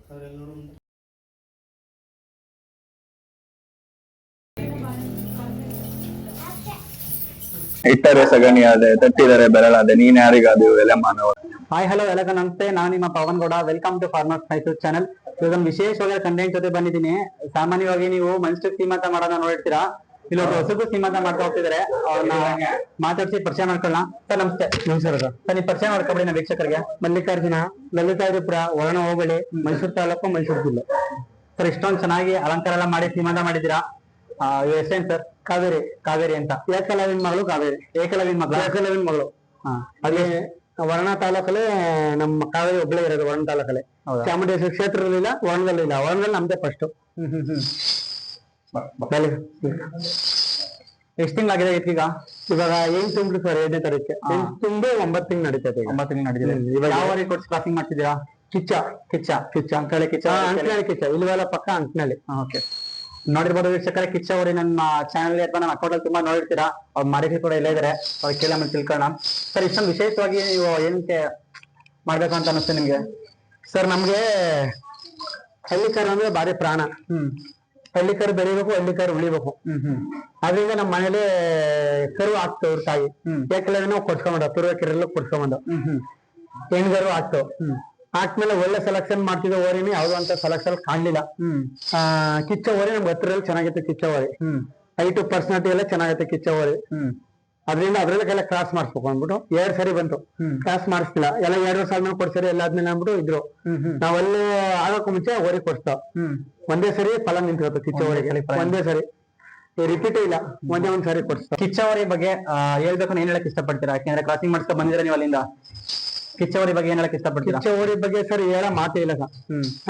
ಇಟ್ಟರೆ ಸಗಣಿ ಅದೇ, ತಟ್ಟಿದರೆ ಬೆರಳಾದೆ, ನೀನ್ ಯಾರಿಗಾದ ಇವೆಲ್ಲ ಮಾನವ. ಹಾಯ್ ಹಲೋ ಎಲ್ಲರಿಗೂ ನಮಸ್ತೆ. ನಾನು ನಿಮ್ಮ Pavan Gowda. Welcome to farmers Mysuru channel. ಇವಾಗ ವಿಶೇಷವಾಗಿ ಕಂಟೆಂಟ್ ಜೊತೆ ಬಂದಿದ್ದೀನಿ. ಸಾಮಾನ್ಯವಾಗಿ ನೀವು ಮನುಷ್ಯ ಸೀಮಂತ ಮಾಡೋದನ್ನ ನೋಡಿರ್ತೀರಾ. ಇಲ್ಲೊಬ್ಬರು ಹೊಸಗೂ ಸೀಮಂತ ಮಾಡ್ತಾ ಹೋಗ್ತಿದ್ದಾರೆ. ಅವ್ರನ್ನ ಮಾತಾಡ್ಸಿ ಪರಿಚಯ ಮಾಡ್ಕೊಳ್ಳೋಣ. ಸರ್ ನಮಸ್ತೆ. ನಮಸ್ಕಾರ ಸರ್. ನೀವು ಪರಿಚಯ ಮಾಡ್ಕೊಬಿಡಿ ನಮ್ಮ ವೀಕ್ಷಕರಿಗೆ. ಮಲ್ಲಿಕಾರ್ಜುನ, ಲಲಿತಾದ್ರಿಪುರ, ವರ್ಣ ಹೋಬಳಿ, ಮೈಸೂರು ತಾಲೂಕು, ಮೈಸೂರು ಜಿಲ್ಲೆ. ಸರ್ ಇಷ್ಟೊಂದು ಚೆನ್ನಾಗಿ ಅಲಂಕಾರ ಎಲ್ಲ ಮಾಡಿ ಸೀಮಂತ ಮಾಡಿದ್ದೀರಾ. ಹೆಸರೇನ್ ಸರ್? ಕಾವೇರಿ. ಕಾವೇರಿ ಅಂತ. ಏಕಲವ್ಯನ ಮಗಳು ಕಾವೇರಿ. ಏಕಲವ್ಯನ ಮಗಳು. ಅದೇ ವರ್ಣ ತಾಲೂಕಲ್ಲಿ ನಮ್ಮ ಕಾವೇರಿ ಒಬ್ಬಳೇ ಇರೋದು. ವರ್ಣ ತಾಲೂಕಲ್ಲಿ ಚಾಮುಂಡೇಶ್ವರಿ ಕ್ಷೇತ್ರದಲ್ಲಿಲ್ಲ, ವರ್ಣದಲ್ಲಿಲ್ಲ. ವರ್ಣದಲ್ಲಿ ನಮ್ದೇ ಫಸ್ಟ್. ಎಷ್ಟು ತಿಂಗಳಾಗಿದೆ ಈಗ? ಇವಾಗ 8 ತಿಂಗಳು ಸರ್. 7ನೇ ತಾರೀಕು 8 ತಿಂಗಳು 9 ತಿಂಗಳು ನಡೀತದೆ. 9 ತಿಂಗಳು ನಡೀತಿದೆ. ಇವಾಗ ಯಾವ ರೆಕಾರ್ಡ್ಸ್ ಕ್ರಾಸಿಂಗ್ ಮಾಡ್ತಿದ್ದೀರಾ? ಕಿಚ್ಚ ಅಂಕಳಿ ಕಿಚ್ಚ. ಅಂಕನಳ್ಳಿ ಕಿಚ್ಚ ಇಲ್ವಲ್ಲ, ಪಕ್ಕ ಅಂಕನಳ್ಳಿ. ಓಕೆ, ನೋಡಿರ್ಬೋದು ವೀಕ್ಷಕರೇ. ಕಿಚ್ಚ ಅವರು ನಮ್ಮ ಚಾನಲ್ ಅಥವಾ ನಮ್ಮ ಅಕೌಂಟ್ ಅಲ್ಲಿ ತುಂಬಾ ನೋಡಿರ್ತೀರಾ. ಅವ್ರ ಮಾರಿಕೆ ಕೂಡ ಇಲ್ಲೇ ಇದಾರೆ. ಅವ್ರ ಕೇಳ ಮೇಲೆ ತಿಳ್ಕೊಳ್ಳೋಣ. ಸರ್ ಇಷ್ಟೊಂದು ವಿಶೇಷವಾಗಿ ನೀವು ಏನಕ್ಕೆ ಮಾಡ್ಬೇಕು ಅಂತ ಅನಿಸ್ತೆ ನಿಮ್ಗೆ? ಸರ್ ನಮ್ಗೆ ಹಳ್ಳಿಕಾರು ಅಂದ್ರೆ ಭಾರಿ ಪ್ರಾಣ. ಹಳ್ಳಿಕಾರು ಬೆಳಿಬೇಕು, ಹಳ್ಳಿಕಾರು ಉಳಿಬೇಕು. ಅದರಿಂದ ನಮ್ಮ ಮನೇಲಿ ಕರು ಹಾಕ್ತವ್ರು ತಾಯಿ. ಯಾಕೆಲ್ಲ ನಾವು ಕೊಡ್ಸ್ಕೊಂಬಂದ ತುರುವ ಕೆರೆಲ್ಲ ಕೊಡ್ಸ್ಕೊಂಬಂದ ಹೆಣ್ಗರು ಹಾಕ್ತವ್. ಆದ್ಮೇಲೆ ಒಳ್ಳೆ ಸೆಲೆಕ್ಷನ್ ಮಾಡ್ತಿದ್ದ ಓರಿನಿ ಯಾವ್ದು ಅಂತ ಸೆಲೆಕ್ಷನ್ ಕಾಣ್ಲಿಲ್ಲ. ಕಿಚ್ಚ ಓರಿ ನಮ್ಗೆ ಹತ್ತಿರಲ್ಲಿ ಚೆನ್ನಾಗಿತ್ತು. ಕಿಚ್ಚ ಓರಿ ಹೈಟು ಪರ್ಸನಾಲಿಟಿ ಎಲ್ಲ ಚೆನ್ನಾಗೈತೆ ಕಿಚ್ಚ ಓರಿ. ಅದರಿಂದ ಅದ್ರಲ್ಲೆಲ್ಲ ಕ್ರಾಸ್ ಮಾಡಿಸ್ಬೇಕು ಅಂದ್ಬಿಟ್ಟು 2 ಸರಿ ಬಂತು. ಕ್ರಾಸ್ ಮಾಡಿಸ್ತಿಲ್ಲ, ಎಲ್ಲ 2 ವರ್ಷ ಆದ್ಮೇಲೆ ಕೊಡ್ಸರಿ ಎಲ್ಲ ಆದ್ಮೇಲೆ ಅಂದ್ಬಿಟ್ಟು ಇದ್ರು. ನಾವಲ್ಲೇ ಆಗಕ್ಕೂ ಮುಂಚೆ ಓರಿ ಕೊಡ್ಸ್ತಾವ್. ಒಂದೇ ಸರಿ ಫಲ ನಿಂತ್ಕೋತು ಕಿಚ್ಚ ಓರಿಗೆ. ಒಂದೇ ಸರಿ ರಿಪೀಟೇ ಇಲ್ಲ, ಒಂದ್ ಸರಿ ಕೊಡ್ಸ್ತಾವ್. ಕಿಚ್ಚ ಓರಿ ಬಗ್ಗೆ ಹೇಳ್ಬೇಕು ಏನ್ ಹೇಳಕ್ ಇಷ್ಟಪಡ್ತೀರಾ? ಯಾಕೆಂದ್ರೆ ಕ್ರಾಸಿಂಗ್ ಮಾಡಿಸ್ಕೊಂಡ್ ಬಂದಿದ್ರೆ ನೀವು ಅಲ್ಲಿಂದ. ಕಿಚ್ಚ ಓರಿ ಬಗ್ಗೆ ಏನ್ ಹೇಳಕ್ ಇಷ್ಟಪಡ್ತೀರಾ? ಕಿಚ್ಚ ಓರಿ ಬಗ್ಗೆ ಸರ್ ಹೇಳೋ ಮಾತೇ ಇಲ್ಲ ಸರ್.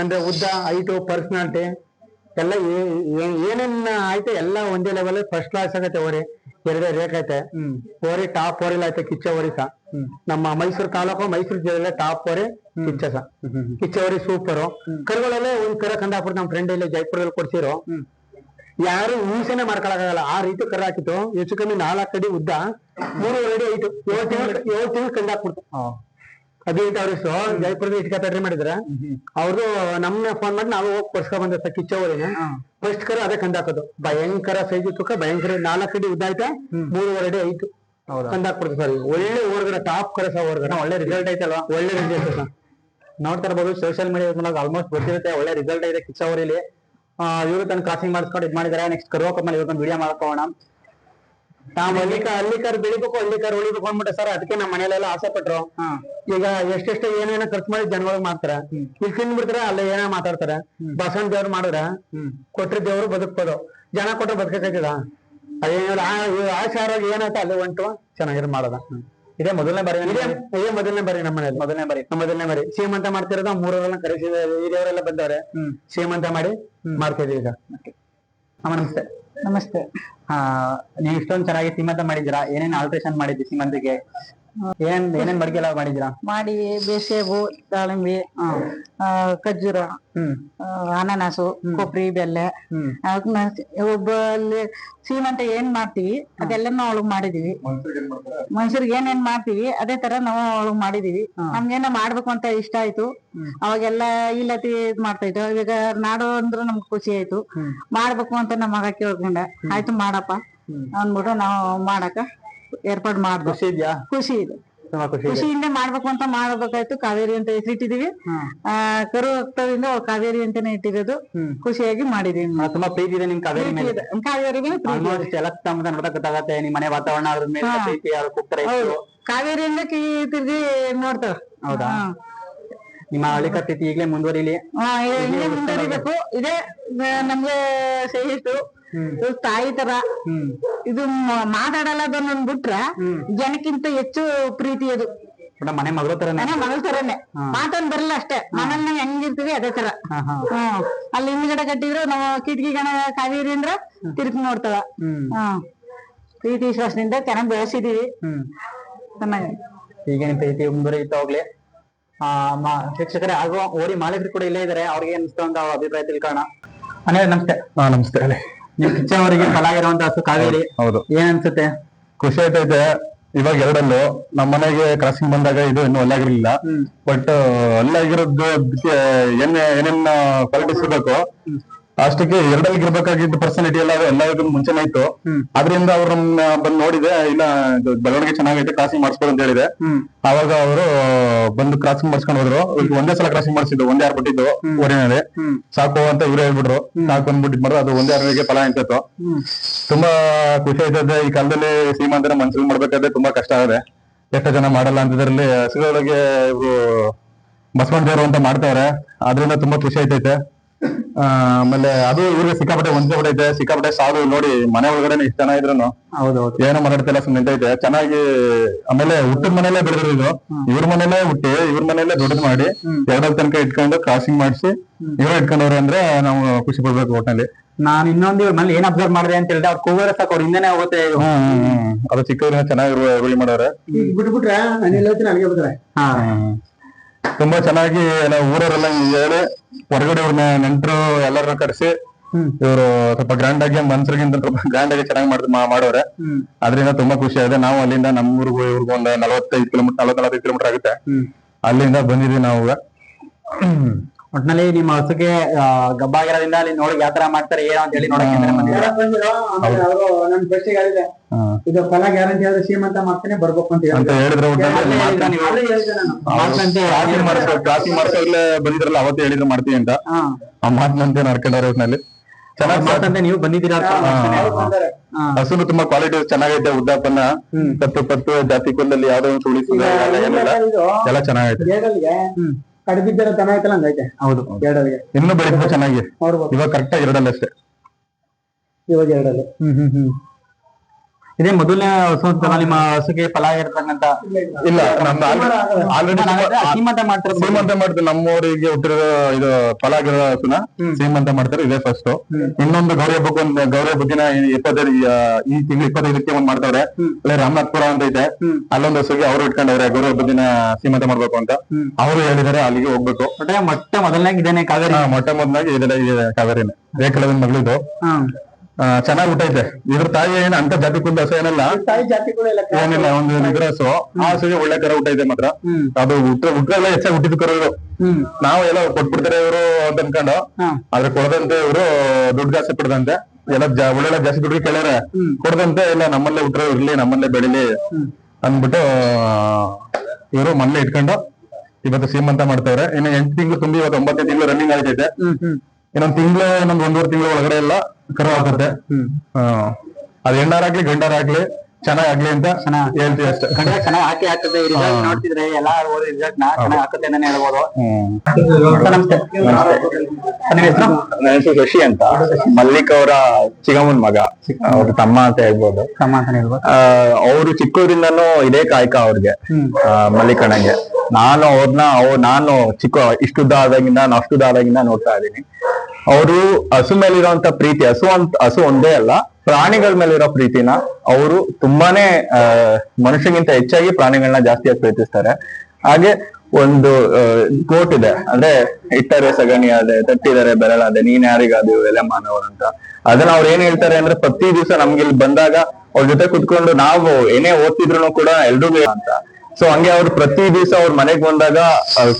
ಅಂದ್ರೆ ಉದ್ದ, ಹೈಟು, ಪರ್ಸನಾಲಿಟಿ ಎಲ್ಲ ಏನೇನ್ ಆಯ್ತು ಎಲ್ಲ ಒಂದೇ ಲೆವೆಲ್ ಫಸ್ಟ್ ಕ್ಲಾಸ್ ಆಗೈತೆ. ಓರಿ 2 ರೇಖ್ ಐತೆ. ಓರಿ ಟಾಪ್ ಓರಿಲ್ ಐತೆ ಕಿಚ್ಚ ಓರಿ ಸಹ. ನಮ್ಮ ಮೈಸೂರು ತಾಲೂಕು, ಮೈಸೂರು ಜಿಲ್ಲೆ ಟಾಪ್ ಓರಿ ಕಿಚ್ಚ ಸಹ. ಕಿಚ್ಚ ಓರಿ ಸೂಪರು. ಕರುಗಳಲ್ಲೇ ಒಂದ್ ಕರ ಕಂದಾಪುರ ನಮ್ಮ ಫ್ರೆಂಡ್ ಇಲ್ಲಿ ಜೈಪುರದಲ್ಲಿ ಕೊಡ್ಸಿರೋ. ಯಾರು ಊಸನೆ ಮಾಡ್ಕೊಳಕಾಗಲ್ಲ ಆ ರೀತಿ ಕರ ಹಾಕಿತ್ತು. ಹೆಚ್ಚು ಕಮ್ಮಿ 4 ಅಡಿ ಉದ್ದ, 3 ಅಡಿ ಐಟು. 7 ತಿಂಗಳು ಕಂದಾಕ್ಬಿಡ್ತು. ಅದೇಂತ ಅವ್ರಿಷ್ಟು ಜೈಪುರದ ಇಟ್ಕ ಫ್ಯಾಕ್ಟ್ರಿ ಮಾಡಿದ್ರೆ ಅವ್ರದ್ದು ನಮ್ನ ಫೋನ್ ಮಾಡಿ ನಾವು ಹೋಗಿ ಕೊಡ್ಸ್ಕೊಂಡ್ ಬಂದ ಕಿಚ್ಚ ಓರಿನ. ಫಸ್ಟ್ ಕರ ಅದೇ ಕಂದಾಕೋದು. ಭಯಂಕರ ಸೈಜ್ ತೂಕ, ಭಯಂಕರ 4 ಅಡಿ ಉದ್ದ ಐತೆ, 3 ಅಡಿ ಐಟು ಕಂದಾಕ್ಬಿಡ್ತು ಸರ್. ಒಳ್ಳೆ ಓರ್ಗಡೆ ಟಾಪ್ ಕರ ಸಹ ಓರ್ಗಡೆ. ಒಳ್ಳೆ ರಿಸಲ್ಟ್ ಐತಲ್ವಾ? ಒಳ್ಳೆ ರಿಸಲ್ಟ್ ಸರ್. ನೋಡ್ತಾ ಇರ್ಬೋದು ಸೋಷಿಯಲ್ ಮೀಡಿಯಾ ಆಲ್ಮೋಸ್ಟ್ ಗೊತ್ತಿರುತ್ತೆ. ಒಳ್ಳೆ ರಿಸಲ್ಟ್ ಇದೆ ಕಿಚ್ಚ ಓರಿಲಿ. ಇವರು ತನ್ನ ಕ್ರಾಸಿಂಗ್ ಮಾಡಿಸ್ಕೊಂಡು ಇದು ಮಾಡಿದಾರೆ. ನೆಕ್ಸ್ಟ್ ಕರುವಕಮ್ಮಲ್ಲಿ ಇವತ್ತೊಂದು ವಿಡಿಯೋ ಮಾಡ್ಕೋಣ. ನಾವು ಹಳ್ಳಿಕಾರು ಬೆಳಿಬೇಕು, ಹಳ್ಳಿಕಾರು ಉಳಿಬೇಕು ಅಂದ್ಬಿಟ್ಟೆ ಸರ್. ಅದಕ್ಕೆ ನಮ್ಮ ಮನೇಲೆಲ್ಲ ಆಸೆ ಪಟ್ರು. ಈಗ ಎಷ್ಟೆಷ್ಟು ಏನೇನೋ ಖರ್ಚು ಮಾಡಿ ಜನಗಳಿಗೆ ಮಾಡ್ತಾರೆ. ಇಲ್ಲಿ ತಿಂದ್ಬಿಡ್ತಾರೆ, ಅಲ್ಲೇ ಏನೋ ಮಾತಾಡ್ತಾರೆ. ಬಸವಣ್ಣ ದೇವ್ರು ಮಾಡಿದ್ರೆ ಕೊಟ್ರಿ ದೇವ್ರು ಬದುಕ್ಬೋದು. ಜನ ಕೊಟ್ರೆ ಬದುಕೈತದ. ಅದೇನಿಲ್ಲ ಆಚಾರವಾಗಿ ಏನಾಯ್ತು ಅಲ್ಲಿ ಹೊಂಟು ಚೆನ್ನಾಗಿರೋ ಮಾಡೋದ. ಇದೇ ಮೊದಲನೇ ಬಾರಿ? ಇದೇ ಮೊದಲನೇ ಬಾರಿ ನಮ್ಮ ಮನೇಲಿ. ಮೊದಲನೇ ಬಾರಿ ಸೀಮಂತ ಮಾಡ್ತಿರೋದು. 3 ಊರನ್ನ ಕರೆಸಿದ ಹಿರಿಯವರೆಲ್ಲ ಬಂದವ್ರೆ. ಸೀಮಂತ ಮಾಡಿ ಮಾಡ್ತಾ ಇದೀವಿ ಈಗ. ಅಮ್ಮ ನಮಸ್ತೆ. ನಮಸ್ತೆ. ನೀವು ಇಷ್ಟೊಂದು ಚೆನ್ನಾಗಿ ಸೀಮಂತ ಮಾಡಿದ್ದೀರಾ. ಏನೇನ್ ಆಲ್ಟ್ರೇಷನ್ ಮಾಡಿದ್ರಿ ಸೀಮಂತಿಗೆ? ಏನೇನ್ ಮಡಿಕೆ ಎಲ್ಲ ಮಾಡಿದ್ದೀರಾ? ಮಾಡಿವಿ. ಬೇಸೇಬು, ದಾಳಿಂಬೆ, ಖರ್ಜೂರ, ಅನಾನಸು, ಕೊಬ್ಬರಿ, ಬೆಲ್ಲ. ಒಬ್ಬ ಅಲ್ಲಿ ಸೀಮಂತ ಏನ್ ಮಾಡ್ತೀವಿ ಅದೆಲ್ಲನೂ ಅವಳಗ್ ಮಾಡಿದೀವಿ. ಮನುಷ್ಯರಿಗೆ ಏನೇನ್ ಮಾಡ್ತೀವಿ ಅದೇ ತರ ನಾವು ಅವಳಗ್ ಮಾಡಿದೀವಿ. ನಮ್ಗೇನ ಮಾಡ್ಬೇಕು ಅಂತ ಇಷ್ಟ ಆಯ್ತು. ಅವಾಗೆಲ್ಲ ಇಲ್ಲತಿ ಮಾಡ್ತಾ ಇತ್ತು. ಇವಾಗ ನಾಡು ಅಂದ್ರೆ ನಮ್ಗೆ ಖುಷಿ ಆಯ್ತು. ಮಾಡ್ಬೇಕು ಅಂತ ನಮ್ಮ ಮಗ ಕೇಳ್ಕೊಂಡ. ಆಯ್ತು ಮಾಡಪ್ಪ ಅಂದ್ಬಿಟ್ಟು ನಾವು ಮಾಡಕ ಏರ್ಪಾಡು ಮಾಡ್ದು. ಖುಷಿ ಇದೆ. ಖುಷಿಯಿಂದ ಮಾಡ್ಬೇಕು ಅಂತ ಮಾಡ್ಬೇಕಾಯ್ತು. ಕಾವೇರಿ ಅಂತ ಹೆಸರಿಟ್ಟಿದೀವಿ. ಕರು ಹೋಗ್ತದಿಂದ ಕಾವೇರಿ ಅಂತಾನೆ ಇಟ್ಟಿರೋದು. ಖುಷಿಯಾಗಿ ಮಾಡಿದೀವಿ. ತುಂಬಾ ಪ್ರೀತಿ ಇದೆ ನಿಮ್ ಕಾವೇರಿ ಮೇಲೆ. ಕಾವೇರಿಗೆ ಗೊತ್ತಾಗತ್ತೆ ನಿಮ್ ಮನೆ ವಾತಾವರಣ. ಕಾವೇರಿಯಿಂದ ತಿರ್ಗಿ ನೋಡ್ತಾವ. ಹೌದಾ? ನಿಮ್ಮ ಹಳ್ಳಿ ಕತ್ತಿ ಈಗಲೇ ಮುಂದುವರಿಲಿ. ಮುಂದುವರಿಬೇಕು. ಇದೇ ನಮ್ಗೆ ಸಹಿತು ತಾಯಿ ತರ. ಇದು ಮಾತಾಡಲ್ಲ ಅದನ್ನ ಬಿಟ್ರೆ ಜನಕ್ಕಿಂತ ಹೆಚ್ಚು ಪ್ರೀತಿ ಅದು. ಮನೆ ಮಗಳ ತರನೇ. ಮಗಳ ತರನೇ. ಮಾತೊಂದ್ ಬರಲ್ಲ ಅಷ್ಟೇ. ಮನೇಲಿ ನಾವ್ ಹೆಂಗಿರ್ತೀವಿ ಅದೇ ತರ. ಅಲ್ಲಿ ಹಿಂದ್ಗಡೆ ಕಟ್ಟಿದ್ರು ನಾವು ಕಿಟಕಿ ಗಣ ಕಾವೇರಿ ಅಂದ್ರ ತಿರ್ಗಿ ನೋಡ್ತಾವ. ಪ್ರೀತಿ ವಿಶ್ವಾಸದಿಂದ ಚೆನ್ನಾಗಿ ಬೆಳೆಸಿದೀವಿ. ಚೆನ್ನಾಗಿ ಈಗ ನಿಮ್ ಪ್ರೀತಿ ಮುಂದುವರಿತಾ ಹೋಗ್ಲಿ. ಶಿಕ್ಷಕರೇ ಹಾಗೂ ಓರಿ ಮಾಲೀಕರು ಕೂಡ ಇಲ್ಲೇ ಇದಾರೆ. ಅವ್ರಿಗೆ ಅನಿಸ್ತು ಅಂತ ಅಭಿಪ್ರಾಯ ತಿಳ್ಕೋಣ. ನಮಸ್ತೆ. ನಮಸ್ತೆ. ನಿಮ್ ಕಿಚ್ಚ ಅವರಿಗೆ ಫಲ ಆಗಿರುವಂತ ಕಾವೇರಿ. ಹೌದು. ಏನ್ ಅನ್ಸುತ್ತೆ? ಖುಷಿ ಆಯ್ತೈತೆ. ಇವಾಗ ಎರಡಲ್ಲೂ ನಮ್ಮ ಮನೆಗೆ ಕ್ರಾಸಿಂಗ್ ಬಂದಾಗ ಇದು ಇನ್ನೂ ಅಲ್ಲಾಗಿರ್ಲಿಲ್ಲ. ಬಟ್ ಅಲ್ಲಾಗಿರೋದು ಅದಕ್ಕೆ ಏನೇನ್ ಕ್ವಾಲಿಟೀಸ್ ಇರ್ಬೇಕು ಅಷ್ಟಕ್ಕೆ ಎರಡಲ್ಲಿ ಇರ್ಬೇಕಾಗಿದ್ದ ಪರ್ಸನಾಲಿಟಿ ಎಲ್ಲ ಎಲ್ಲದಕ್ಕೂ ಮುಂಚೆನೇ ಇತ್ತು. ಅದರಿಂದ ಅವ್ರು ನಮ್ನ ಬಂದು ನೋಡಿದೆ, ಇಲ್ಲ ಇದು ಬೆಳವಣಿಗೆ ಚೆನ್ನಾಗೈತೆ, ಕ್ರಾಸಿಂಗ್ ಮಾಡಿಸ್ಬೋದು ಅಂತ ಹೇಳಿದೆ. ಅವಾಗ ಅವರು ಬಂದು ಕ್ರಾಸಿಂಗ್ ಮಾಡಿಸ್ಕೊಂಡು ಹೋದ್ರು. ಒಂದೇ ಸಲ ಕ್ರಾಸಿಂಗ್ ಮಾಡಿಸಿದ್ದು, ಒಂದೇ ಯಾರು ಬಿಟ್ಟಿದ್ದು ಊರಿನಲ್ಲಿ. ಸಾಕು ಅಂತ ಇವ್ರು ಹೇಳ್ಬಿಟ್ರು. ಸಾಕು ಅಂದ್ಬಿಟ್ಟು ಮಾಡಿದ್ರು. ಅದು ಒಂದೇ ಯಾರಿಗೆ ಫಲ ಅಂತಿತ್ತು. ತುಂಬಾ ಖುಷಿ ಆಯ್ತದೆ. ಈ ಕಾಲದಲ್ಲಿ ಸೀಮಂತನ ಮನ್ಸಲ್ಲಿ ಮಾಡ್ಬೇಕಾದ್ರೆ ತುಂಬಾ ಕಷ್ಟ ಆಗಿದೆ. ಎಷ್ಟೋ ಜನ ಮಾಡಲ್ಲ ಅಂತಿದ್ರಲ್ಲಿ ಹಸುಗಳಿಗೆ ಇವ್ರು ಬಸವಣ್ಣದೇವರು ಅಂತ ಮಾಡ್ತಾವ್ರೆ. ಅದ್ರಿಂದ ತುಂಬಾ ಖುಷಿ ಆಯ್ತೈತೆ. ಆಮೇಲೆ ಅದು ಇವ್ರಿಗೆ ಸಿಕ್ಕಾಪಟ್ಟೆ ಒಂದೇ ಹೊಡೈತೆ, ಸಿಕ್ಕಾಪಟ್ಟೆ ಸಾಲು ನೋಡಿ ಮನೆ ಒಳಗಡೆ ಇಷ್ಟ ಜನ ಇದ್ರು ಹೌದೌದು ಏನೋ ಮಾತಾಡ್ತಿಲ್ಲ, ಸುಮ್ಮನೆ ನಿಂತೈತೆ ಚೆನ್ನಾಗಿ. ಆಮೇಲೆ ಹುಟ್ಟಿದ ಮನೇಲೆ ಬೆಳೆದ್ರು ಇದು. ಇವ್ರ ಮನೇಲೆ ಹುಟ್ಟಿ ಇವ್ರ ಮನೇಲೆ ದೊಡ್ಡದು ಮಾಡಿ ಎರಡರ ತನಕ ಇಟ್ಕೊಂಡು ಕ್ರಾಸಿಂಗ್ ಮಾಡಿಸಿ ಇವ್ರು ಇಟ್ಕೊಂಡವ್ರೆ ಅಂದ್ರೆ ನಾವು ಖುಷಿ ಪಡ್ಬೇಕು ಒಟ್ಟಿನಲ್ಲಿ. ನಾನು ಇನ್ನೊಂದು ಇವ್ರ ಮನೇಲಿ ಏನ್ ಅಬ್ಸರ್ವ್ ಮಾಡಿದೆ ಅಂತ ಹೇಳಿದ್ರೆ ಅವ್ರ ಕೂಗರ ಸಾಕು ಅವ್ರ ಹಿಂದೆನೆ ಹೋಗುತ್ತೆ. ಅದು ಚಿಕ್ಕವ್ರನ್ನ ಚೆನ್ನಾಗಿ ರೂಢಿ ಮಾಡವ್ರೆ. ಬಿಟ್ಬಿಟ್ರೆ ಅಲ್ಲಿಗೆ ಬಿಡ್ತಾರೆ. ತುಂಬಾ ಚೆನ್ನಾಗಿ ನಾವು ಊರವರೆಲ್ಲ ಹೇಳಿ ಹೊರಗಡೆ ಇವ್ರನ್ನ ನೆಂಟರು ಎಲ್ಲರನ್ನ ಕರೆಸಿ ಇವರು ಸ್ವಲ್ಪ ಗ್ರ್ಯಾಂಡ್ ಆಗಿ ಮನ್ಸರಿಗಿಂತ ಸ್ವಲ್ಪ ಗ್ರ್ಯಾಂಡ್ ಆಗಿ ಚೆನ್ನಾಗಿ ಮಾಡೋರೆ. ಅದರಿಂದ ತುಂಬಾ ಖುಷಿ ಆಗಿದೆ. ನಾವು ಅಲ್ಲಿಂದ ನಮ್ಮೂರ್ಗು ಇವ್ರಿಗೂ ಒಂದು 45 ಕಿಲೋಮೀಟರ್ ಆಗುತ್ತೆ. ಅಲ್ಲಿಂದ ಬಂದಿದೀವಿ ನಾವು. ಒಟ್ನಲ್ಲಿ ನಿಮ್ಮ ಹಸುಗೆ ಗಬ್ಬ ಆಗಿರೋದ್ರಿಂದ ಅಲ್ಲಿ ನೋಡಿ ಯಾವ ತರ ಮಾಡ್ತಾರೆ ಏನೋ ಅಂತ ಹೇಳಿ ನೋಡಕ್ಕೆ ನನ್ ಬೆಸ್ಟಿಗೆ ಹೇಳಿದೆ, ಇದು ಫಲ ಗ್ಯಾರಂಟಿ ಆದ್ರೆ ಶ್ರೀಮಂತ ಮಾಡ್ತಾನೆ ಬರ್ಬೇಕು ಅಂತ ಹೇಳಿದ್ರೆ ಕ್ರಾಸಿಂಗ್ ಮಾಡಿಸೋಗ್ಲೇ ಬಂದಿದ್ರಲ್ಲ ಅವತ್ತೇ ಹೇಳಿದ್ರೆ ಮಾಡ್ತೀವಿ ಅಂತ. ಆ ಮಾತಿನಂತೆ ನಡ್ಕೊಂಡವ್ರೆ ಒಟ್ನಲ್ಲಿ ಚೆನ್ನಾಗಿ ಮಾತಂತೆ ನೀವು ಬಂದಿದ್ದೀರಾ. ಹಸುನು ತುಂಬಾ ಕ್ವಾಲಿಟಿ ಚೆನ್ನಾಗೈತೆ. ಉದ್ದಾಪನ್ನ ಪತ್ತು ಜಾತಿ ಕುಲದಲ್ಲಿ ಯಾವ್ದೋ ಒಂದು ಸುಳಿಸಿಲ್ಲ, ಎಲ್ಲ ಚೆನ್ನಾಗೈತೆ. ಕಡಿಬಿದ್ದರ ದನ ಐತಲ್ಲ ಹಂಗೈತೆ. ಹೌದು, ಎರಡಲ್ಲಿಗೆ ಇನ್ನು ಬೆಳೀತದೆ ಚೆನ್ನಾಗಿ. ಇವಾಗ ಕರೆಕ್ಟ್ ಎರಡಲ್ಲಿ ಅಷ್ಟೇ. ಇವಾಗ ಎರಡಲ್ಲಿ. ಇದೇ ಮೊದಲನೇ ಹಸು ನಿಮ್ಮ ಹಸುಗೆ ಫಲ ಇರ್ತಕ್ಕಂತ ಇಲ್ಲ, ನಮ್ದು ಆಲ್ರೆಡಿ ಸೀಮಂತ ಮಾಡ್ತಾರೆ. ಸೀಮಂತ ಮಾಡ್ತಾರೆ. ನಮ್ಮೂರಿಗೆ ಹುಟ್ಟಿರೋ ಇದು ಫಲ ಆಗಿರೋ ಹಸುನ ಸೀಮಂತ ಮಾಡ್ತಾರೆ. ಇದೇ ಫಸ್ಟ್. ಇನ್ನೊಂದು ಗೌರಿ ಹಬ್ಬಕ್ಕೆ ಗೌರಿ ಹಬ್ಬಕ್ಕಿನ 25 ಈ ತಿಂಗಳು 25ಕ್ಕೆ ಒಂದ್ ಮಾಡ್ತಾವ್ರೆ. ಅಲ್ಲೇ ರಾಮನಾಥ್ಪುರ ಅಂತ ಐತೆ, ಅಲ್ಲೊಂದು ಹಸುಗೆ ಅವ್ರು ಇಟ್ಕೊಂಡವ್ರೆ ಗೌರಿ ಹಬ್ಬದ ದಿನ ಸೀಮಂತ ಮಾಡ್ಬೇಕು ಅಂತ. ಅವರು ಹೇಳಿದಾರೆ ಅಲ್ಲಿಗೆ ಹೋಗ್ಬೇಕು. ಮೊಟ್ಟ ಮೊದಲನಾಗಿ ಇದೇನೆ ಕಾವೇರಿ. ಮೊಟ್ಟ ಮೊದಲಾಗಿ ಇದೆಲ್ಲ ಕಾವೇರಿನೇ. ರೇಖಲದ ಮಗಳಿದು ಚೆನ್ನಾಗಿ ಹುಟ್ಟೈತೆ. ಇದ್ರ ತಾಯಿ ಏನ ಅಂತ ಜಾತಿ ಕುಂದ ಹಸು ಏನಲ್ಲ, ತಾಯಿ ಜಾತಿಗಳೆಲ್ಲ ಏನಿಲ್ಲ. ಒಂದು ಇದ್ರ ಹಸು, ಆ ಹಸುಗೆ ಒಳ್ಳೆ ಕರ ಹುಟ್ಟೈತೆ ಮಾತ್ರ. ಅದು ಹುಟ್ಟೆಲ್ಲ ಹೆಚ್ಚಾಗಿ ಹುಟ್ಟಿದ ಕರೋದು. ನಾವು ಎಲ್ಲ ಕೊಟ್ಬಿಡ್ತಾರೆ ಇವರು ಅಂತ ಅನ್ಕೊಂಡು, ಆದ್ರೆ ಕೊಡದಂತೆ ಇವರು ದುಡ್ಡು ಜಾಸ್ತಿ ಪಡ್ದಂತೆ ಎಲ್ಲ ಒಳ್ಳೆ ಜಾಸ್ತಿ ದುಡ್ಡು ಕೇಳ್ಯಾರ. ಕೊಡದಂತೆ ಇಲ್ಲ ನಮ್ಮಲ್ಲೇ ಹುಟ್ಟರೆ ಇರ್ಲಿ, ನಮ್ಮಲ್ಲೇ ಬೆಳಿಲಿ ಅಂದ್ಬಿಟ್ಟು ಇವರು ಮನೇಲೆ ಇಟ್ಕೊಂಡು ಇವತ್ತು ಸೀಮಂತ ಮಾಡ್ತಾವ್ರೆ. ಇನ್ನು 8 ತಿಂಗಳು ತುಂಬಿ ಇವತ್ತು 9ನೇ ತಿಂಗಳು ರನ್ನಿಂಗ್ ಆಗ್ತೈತೆ. ಇನ್ನೊಂದ್ ತಿಂಗಳು, ಇನ್ನೊಂದ್ 1.5 ತಿಂಗಳು ಒಳಗಡೆ ಎಲ್ಲ ಕರು ಆಗುತ್ತೆ. ಅದ್ ಹೆಣ್ಣಾರಾಗ್ಲಿ ಗಂಡಾರಾಗ್ಲಿ ಚೆನ್ನಾಗ್ಲಿ ಅಂತ ಹೇಳ್ತೀವಿ ಅಷ್ಟೇ. ಚೆನ್ನಾಗಿ ಹಾಕಿ ಆಗ್ತದೆ. ನೋಡ್ತಿದ್ರೆ ಎಲ್ಲಾ ರಿಸಲ್ಟ್ ಚೆನ್ನಾಗಿ ಹಾಕುತ್ತೆ ಅಂತಾನೆ ಹೇಳ್ಬೋದು. ನಮಸ್ತೆ. ನಿಮ್ಮ ಹೆಸರು? ನನ್ನ ಹೆಸರು ಶಶಿ ಅಂತ, ಮಲ್ಲಿಕ್ ಅವರ ಚಿಕ್ಕಮ್ಮನ ಮಗ, ಅವ್ರ ತಮ್ಮ ಅಂತ ಹೇಳ್ಬೋದು. ತಮ್ಮ ಅಂತ ಹೇಳ್ಬೋದು. ಅವರು ಚಿಕ್ಕವರಿಂದನೂ ಇದೇ ಕಾಯಕ ಅವ್ರಿಗೆ, ಮಲ್ಲಿಕಣ್ಣಗೆ. ನಾನು ಇಷ್ಟುದ್ದ ಆದಾಗಿಂದ ಅಷ್ಟುದ್ದ ಆದಾಗಿಂದ ನೋಡ್ತಾ ಇದ್ದೀನಿ. ಅವರು ಹಸು ಮೇಲಿರುವಂತ ಪ್ರೀತಿ, ಹಸು ಒಂದೇ ಅಲ್ಲ, ಪ್ರಾಣಿಗಳ ಮೇಲಿರೋ ಪ್ರೀತಿನ ಅವರು ತುಂಬಾನೇ ಮನುಷ್ಯಗಿಂತ ಹೆಚ್ಚಾಗಿ ಪ್ರಾಣಿಗಳನ್ನ ಜಾಸ್ತಿಯಾಗಿ ಪ್ರೀತಿಸ್ತಾರೆ. ಹಾಗೆ ಒಂದು ಕೋಟ್ ಇದೆ, ಅಂದ್ರೆ ಇಟ್ಟರೆ ಸಗಣಿ ಅದೆ, ತಟ್ಟಿದರೆ ಬೆರಳಾದೆ, ನೀನ್ ಯಾರಿಗಾದೆ ಇವೆಲ್ಲ ಮಾನವರು ಅಂತ. ಅದನ್ನ ಅವ್ರು ಏನ್ ಹೇಳ್ತಾರೆ ಅಂದ್ರೆ, ಪ್ರತಿ ದಿವಸ ನಮ್ಗೆ ಇಲ್ಲಿ ಬಂದಾಗ ಅವ್ರ ಜೊತೆ ಕುತ್ಕೊಂಡು ನಾವು ಏನೇ ಓದ್ತಿದ್ರು ಕೂಡ ಎಲ್ರಿಗೂ ಅಂತ. ಸೊ ಹಂಗೆ ಅವ್ರು ಪ್ರತಿ ದಿವಸ ಅವ್ರ ಮನೆಗ್ ಬಂದಾಗ,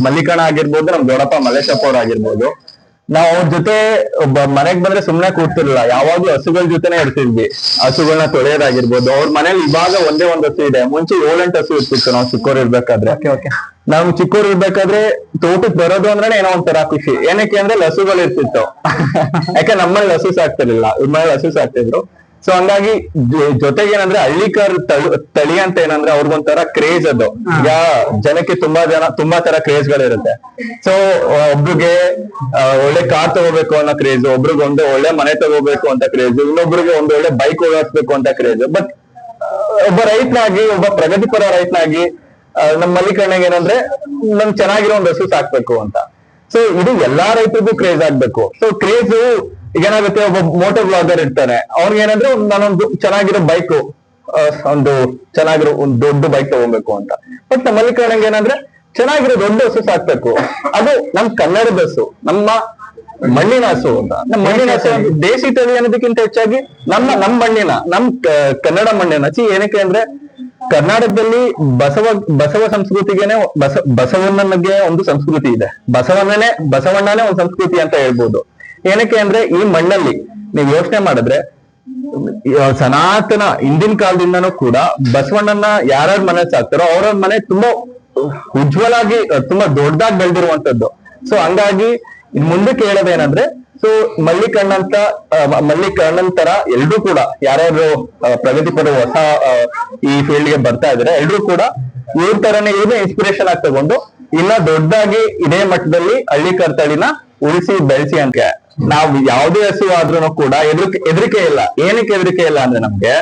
ಮಲ್ಲಿಕಣ್ಣ ಆಗಿರ್ಬೋದು, ನಮ್ ದೊಡ್ಡಪ್ಪ ಮಲ್ಲೇಶಪ್ಪ ಅವ್ರ ಆಗಿರ್ಬೋದು, ನಾವ್ ಅವ್ರ ಜೊತೆ ಮನೆಗ್ ಬಂದ್ರೆ ಸುಮ್ನೆ ಕೂಡ್ತಿರ್ಲಿಲ್ಲ, ಯಾವಾಗ್ಲೂ ಹಸುಗಳ ಜೊತೆನೆ ಇರ್ತಿದ್ವಿ. ಹಸುಗಳನ್ನ ತೊಳೆಯೋದಾಗಿರ್ಬೋದು. ಅವ್ರ ಮನೇಲಿ ಇವಾಗ ಒಂದೇ ಒಂದ್ ಹಸು ಇದೆ, ಮುಂಚೆ 7-8 ಹಸು ಇರ್ತಿತ್ತು ನಾವು ಚಿಕ್ಕವ್ರು ಇರ್ಬೇಕಾದ್ರೆ. ನಾವು ಚಿಕ್ಕವ್ರು ಇರ್ಬೇಕಾದ್ರೆ ತೋಟಕ್ ಬರೋದು ಅಂದ್ರೆ ಏನೋ ಒಂಥರ ಖುಷಿ. ಏನಕ್ಕೆ ಅಂದ್ರೆ ಹಸುಗಳು ಇರ್ತಿತ್ತು. ಯಾಕೆ ನಮ್ಮಲ್ಲಿ ಹಸು ಸಾಕ್ತಿರ್ಲಿಲ್ಲ, ಇವ್ರ ಮನೇಲಿ ಹಸು ಸಾಕ್ತಿದ್ರು. ಸೊ ಹಂಗಾಗಿ ಜೊತೆಗೆ ಏನಂದ್ರೆ ಹಳ್ಳಿಕಾರ್ ತಳಿ ಅಂತ ಏನಂದ್ರೆ ಅವ್ರಿಗೊಂಥರ ಕ್ರೇಜ್. ಅದು ಈಗ ಜನಕ್ಕೆ ತುಂಬಾ ತರ ಕ್ರೇಜ್ಗಳಿರುತ್ತೆ. ಸೊ ಒಬ್ರಿಗೆ ಒಳ್ಳೆ ಕಾರ್ ತಗೋಬೇಕು ಅನ್ನೋ ಕ್ರೇಜ್, ಒಬ್ರಿಗೆ ಒಂದು ಒಳ್ಳೆ ಮನೆ ತಗೋಬೇಕು ಅಂತ ಕ್ರೇಜ್, ಇನ್ನೊಬ್ರಿಗೆ ಒಂದು ಒಳ್ಳೆ ಬೈಕ್ ಓಡಿಸ್ಬೇಕು ಅಂತ ಕ್ರೇಜ್. ಬಟ್ ಒಬ್ಬ ರೈತನಾಗಿ, ಒಬ್ಬ ಪ್ರಗತಿಪರ ರೈತನಾಗಿ ನಮ್ ಮಲ್ಲಿಕಣ್ಣಗೆ ಏನಂದ್ರೆ ನಮ್ ಚೆನ್ನಾಗಿರೋ ಒಂದು ಹಸು ಸಾಕ್ಬೇಕು ಅಂತ. ಸೊ ಇದು ಎಲ್ಲಾ ರೈತರಿಗೂ ಕ್ರೇಜ್ ಆಗ್ಬೇಕು. ಸೊ ಕ್ರೇಜ್ ಈಗ ಏನಾಗುತ್ತೆ, ಒಬ್ಬ ಮೋಟೋ ಬ್ಲಾಗರ್ ಇರ್ತಾನೆ, ಅವ್ನಿಗೆ ಏನಂದ್ರೆ ನಾನೊಂದು ಚೆನ್ನಾಗಿರೋ ಬೈಕ್, ಒಂದು ದೊಡ್ಡ ಬೈಕ್ ತಗೋಬೇಕು ಅಂತ. ಬಟ್ ನಮ್ಮ ಮಲ್ಲಿಕಣ್ಣಂಗೆ ಏನಂದ್ರೆ ಚೆನ್ನಾಗಿರೋ ದೊಡ್ಡ ಹಸು ಸಾಕ್ಬೇಕು. ಅದು ನಮ್ ಕನ್ನಡದ ಹಸು, ನಮ್ಮ ಮಣ್ಣಿನ ಹಸು ಅಂತ. ನಮ್ಮ ಮಣ್ಣಿನ ಹಸು ದೇಶಿ ತಳಿ ಅನ್ನೋದಕ್ಕಿಂತ ಹೆಚ್ಚಾಗಿ ನಮ್ಮ ಮಣ್ಣಿನ, ನಮ್ ಕನ್ನಡ ಮಣ್ಣಿನ ಹಸಿ. ಏನಕ್ಕೆ ಅಂದ್ರೆ ಕರ್ನಾಟಕದಲ್ಲಿ ಬಸವ ಸಂಸ್ಕೃತಿಗೆನೆ ಬಸವಣ್ಣನಿಗೆ ಒಂದು ಸಂಸ್ಕೃತಿ ಇದೆ. ಬಸವಣ್ಣನೇ ಒಂದು ಸಂಸ್ಕೃತಿ ಅಂತ ಹೇಳ್ಬೋದು. ಏನಕ್ಕೆ ಅಂದ್ರೆ ಈ ಮಣ್ಣಲ್ಲಿ ನೀವು ಯೋಚನೆ ಮಾಡಿದ್ರೆ ಸನಾತನ ಹಿಂದಿನ ಕಾಲದಿಂದನೂ ಕೂಡ ಬಸವಣ್ಣನ ಯಾರ್ಯಾರ ಮನೆ ಸಾಕ್ತಾರೋ ಅವ್ರವ್ರ ಮನೆ ತುಂಬಾ ಉಜ್ವಲಾಗಿ ತುಂಬಾ ದೊಡ್ಡದಾಗಿ ಬೆಳೆದಿರುವಂತದ್ದು. ಸೊ ಹಂಗಾಗಿ ಇನ್ ಮುಂದಕ್ಕೆ ಹೇಳೋದೇನಂದ್ರೆ, ಸೊ ಮಲ್ಲಿಕಣ್ಣನ್ ತರ ಎಲ್ರು ಕೂಡ ಯಾರ್ಯಾರು ಪ್ರಗತಿಪರ ಹೊಸ ಈ ಫೀಲ್ಡ್ ಗೆ ಬರ್ತಾ ಇದಾರೆ ಎಲ್ರು ಕೂಡ ಇವ್ರ ತರನೇ ಇವ್ರನ್ನ ಇನ್ಸ್ಪಿರೇಷನ್ ಆಗಿ ತಗೊಂಡು ಇನ್ನ ದೊಡ್ಡದಾಗಿ ಇದೇ ಮಟ್ಟದಲ್ಲಿ ಹಳ್ಳಿಕಾರ್ ತಳಿನ ಉಳಿಸಿ ಬೆಳೆಸಿ ಅಂತ. ನಾವು ಯಾವುದೇ ಹಸು ಆದ್ರೂ ಕೂಡ ಹೆದರಿಕೆ ಇಲ್ಲ. ಏನಕ್ಕೆ ಹೆದರಿಕೆ ಇಲ್ಲ ಅಂದ್ರೆ ನಮ್ಗೆ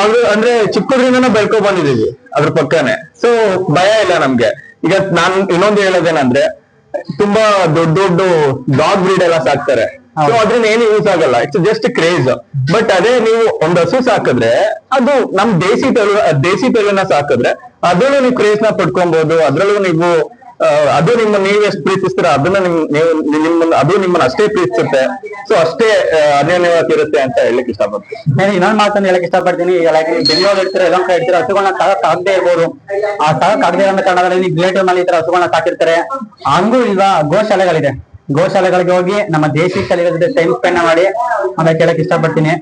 ಅದು ಅಂದ್ರೆ ಚಿಕ್ಕದ್ರಿಂದನೂ ಬೆಳ್ಕೊ ಬಂದಿದೀವಿ ಅದ್ರ ಪಕ್ಕನೆ. ಸೊ ಭಯ ಇಲ್ಲ ನಮ್ಗೆ. ಈಗ ನಾನ್ ಇನ್ನೊಂದು ಹೇಳೋದೇನಂದ್ರೆ, ತುಂಬಾ ದೊಡ್ಡ ಡಾಗ್ ಬ್ರೀಡ್ ಎಲ್ಲ ಸಾಕ್ತಾರೆ. ಸೊ ಅದ್ರಿಂದ ಏನು ಯೂಸ್ ಆಗಲ್ಲ, ಇಟ್ಸ್ ಜಸ್ಟ್ ಕ್ರೇಜ್. ಬಟ್ ಅದೇ ನೀವು ಒಂದ್ ಹಸು ಸಾಕಿದ್ರೆ ಅದು ನಮ್ ದೇಸಿ ಪೆಲುನ ಸಾಕಿದ್ರೆ ಅದ್ರಲ್ಲೂ ನೀವು ಕ್ರೇಜ್ ನ ಪಡ್ಕೊಬಹುದು. ಅದ್ರಲ್ಲೂ ನೀವು ಅದು ನೀವು ಎಷ್ಟು ಪ್ರೀತಿಸ್ತೀರ ಅದನ್ನ ಅದು ನಿಮ್ಮನ್ನ ಅಷ್ಟೇ ಪ್ರೀತಿಸುತ್ತೆ. ಸೊ ಅಷ್ಟೇ ಅನ್ಯೋನ್ಯವಾಗಿರುತ್ತೆ ಅಂತ ಹೇಳಕ್ ಇಷ್ಟಪಡ್ತೀನಿ. ನಾನು ಇನ್ನೊಂದು ಮಾತನ್ನ ಹೇಳಕ್ ಇಷ್ಟಪಡ್ತೀನಿ. ಈಗ ಬೆಂಗಳೂರು ಇರ್ತೀರ, ಎಲ್ಲ ಕಡೆ ಇರ್ತೀರ, ಹಸುಗಳನ್ನ ತಗದೇ ಇರ್ಬೋದು. ಆ ತಗದೇ ಇರೋ ಕಾರಣದಲ್ಲಿ ರಿಲೇಟಿವ್ ನಲ್ಲಿ ಈ ತರ ಹಸುಗಳನ್ನ ಸಾಕಿರ್ತಾರೆ. ಹಂಗೂ ಇಲ್ವಾ ಗೋಶಾಲೆಗಳಿದೆ. ಗೋಶಾಲೆಗಳಿಗೆ ಹೋಗಿ ನಮ್ಮ ದೇಶಿ ತಳಿಗಳ ಜೊತೆ ಟೈಮ್ ಸ್ಪೆಂಡ್ ಮಾಡಿ ಅಂತ ಕೇಳಕ್ ಇಷ್ಟಪಡ್ತೀನಿ.